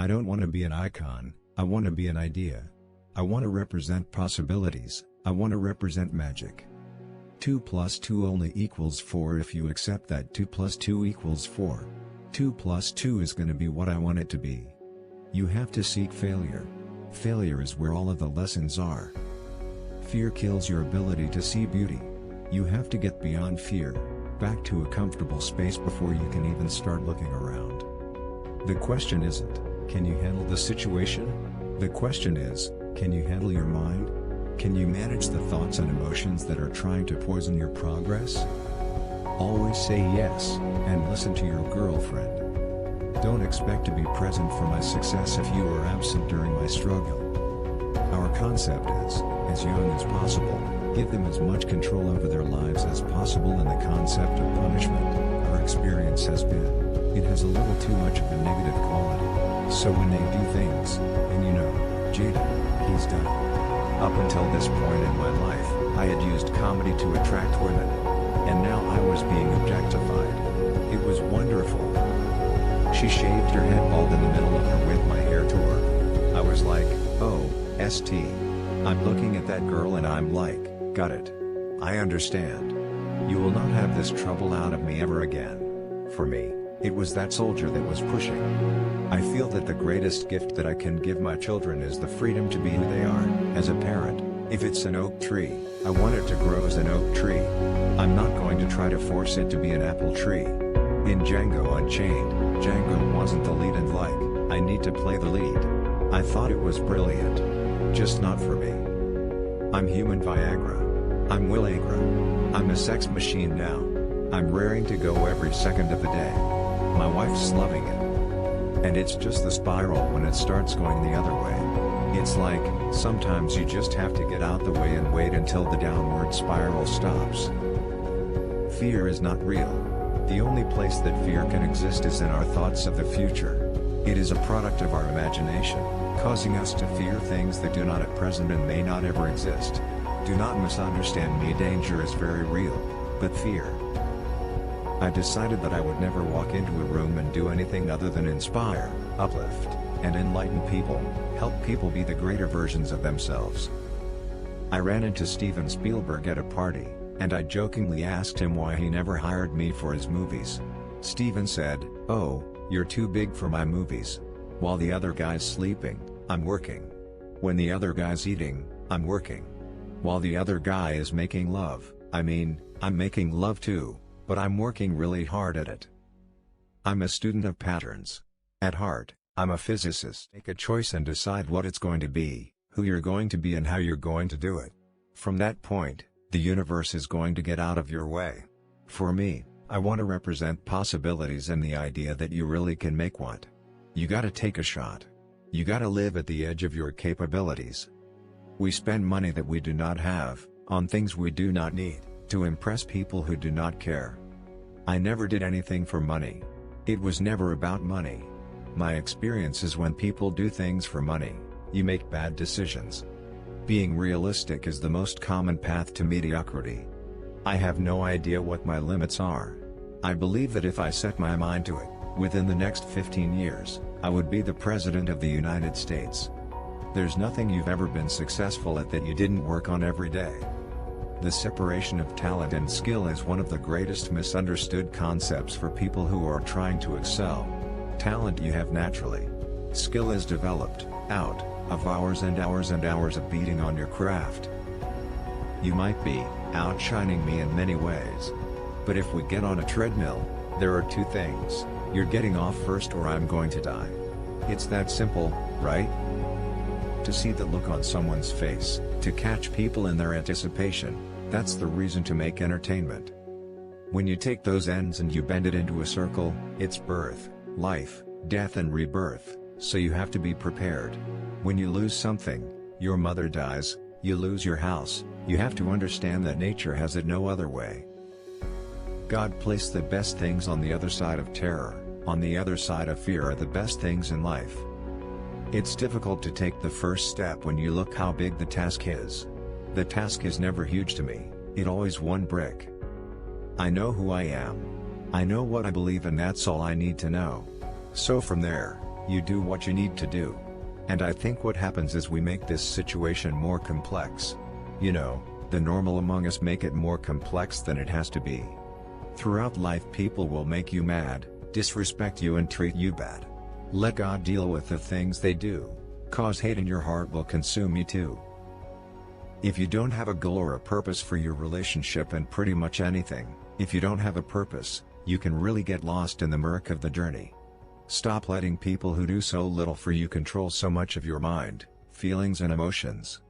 I don't want to be an icon, I want to be an idea. I want to represent possibilities, I want to represent magic. 2 plus 2 only equals 4 if you accept that 2 plus 2 equals 4. 2 plus 2 is going to be what I want it to be. You have to seek failure. Failure is where all of the lessons are. Fear kills your ability to see beauty. You have to get beyond fear, back to a comfortable space before you can even start looking around. The question isn't, can you handle the situation? The question is, can you handle your mind? Can you manage the thoughts and emotions that are trying to poison your progress? Always say yes, and listen to your girlfriend. Don't expect to be present for my success if you are absent during my struggle. Our concept is, as young as possible, give them as much control over their lives as possible, and the concept of punishment, our experience has been, it has a little too much of a negative quality. So when they do things, and you know, Jada, he's done. Up until this point in my life, I had used comedy to attract women. And now I was being objectified. It was wonderful. She shaved her head bald in the middle of her With My Hair tour. I was like, oh, ST. I'm looking at that girl and I'm like, got it. I understand. You will not have this trouble out of me ever again. For me, it was that soldier that was pushing. I feel that the greatest gift that I can give my children is the freedom to be who they are. As a parent, if it's an oak tree, I want it to grow as an oak tree. I'm not going to try to force it to be an apple tree. In Django Unchained, Django wasn't the lead and like, I need to play the lead. I thought it was brilliant. Just not for me. I'm human Viagra. I'm Will Agra. I'm a sex machine now. I'm raring to go every second of the day. My wife's loving it. And it's just the spiral when it starts going the other way. It's like, sometimes you just have to get out the way and wait until the downward spiral stops. Fear is not real. The only place that fear can exist is in our thoughts of the future. It is a product of our imagination, causing us to fear things that do not at present and may not ever exist. Do not misunderstand me, danger is very real, but fear. I decided that I would never walk into a room and do anything other than inspire, uplift, and enlighten people, help people be the greater versions of themselves. I ran into Steven Spielberg at a party, and I jokingly asked him why he never hired me for his movies. Steven said, "Oh, you're too big for my movies. While the other guy's sleeping, I'm working. When the other guy's eating, I'm working. While the other guy is making love, I'm making love too, but I'm working really hard at it." I'm a student of patterns. At heart, I'm a physicist. Make a choice and decide what it's going to be, who you're going to be and how you're going to do it. From that point, the universe is going to get out of your way. For me, I want to represent possibilities and the idea that you really can make what. You gotta take a shot. You gotta live at the edge of your capabilities. We spend money that we do not have, on things we do not need, to impress people who do not care. I never did anything for money. It was never about money. My experience is when people do things for money, you make bad decisions. Being realistic is the most common path to mediocrity. I have no idea what my limits are. I believe that if I set my mind to it, within the next 15 years, I would be the President of the United States. There's nothing you've ever been successful at that you didn't work on every day. The separation of talent and skill is one of the greatest misunderstood concepts for people who are trying to excel. Talent you have naturally. Skill is developed, out of hours and hours and hours of beating on your craft. You might be outshining me in many ways. But if we get on a treadmill, there are two things: you're getting off first or I'm going to die. It's that simple, right? To see the look on someone's face, to catch people in their anticipation, that's the reason to make entertainment. When you take those ends and you bend it into a circle, it's birth, life, death and rebirth, so you have to be prepared. When you lose something, your mother dies, you lose your house, you have to understand that nature has it no other way. God placed the best things on the other side of terror, on the other side of fear are the best things in life. It's difficult to take the first step when you look how big the task is. The task is never huge to me, it always one brick. I know who I am. I know what I believe and that's all I need to know. So from there, You do what you need to do. And I think what happens is we make this situation more complex. You know, the normal among us make it more complex than it has to be. Throughout life people will make you mad, disrespect you and treat you bad. Let God deal with the things they do, cause hate in your heart will consume you too. If you don't have a goal or a purpose for your relationship and pretty much anything, if you don't have a purpose, you can really get lost in the murk of the journey. Stop letting people who do so little for you control so much of your mind, feelings and emotions.